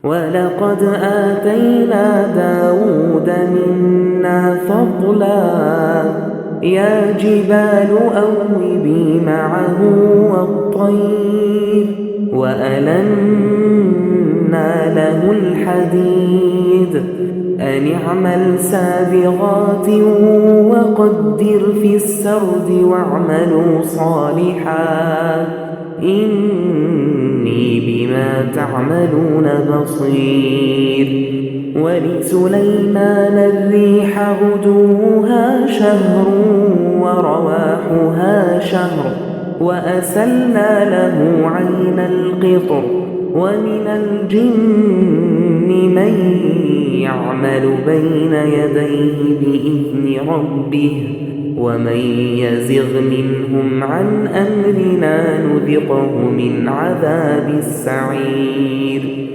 ولقد آتينا داود منا فضلا يا جبال أوبي معه والطير وألنا له الحديد أن اعمل سابغات وقدر في السرد واعملوا صالحا إني بما تعملون بصير. ولسليمان الريح غدوها شهر ورواحها شهر وأسلنا له عين القطر ومن الجن من يعمل بين يديه بإذن ربه ومن يزغ منهم عن أمرنا نذقه من عذاب السعير.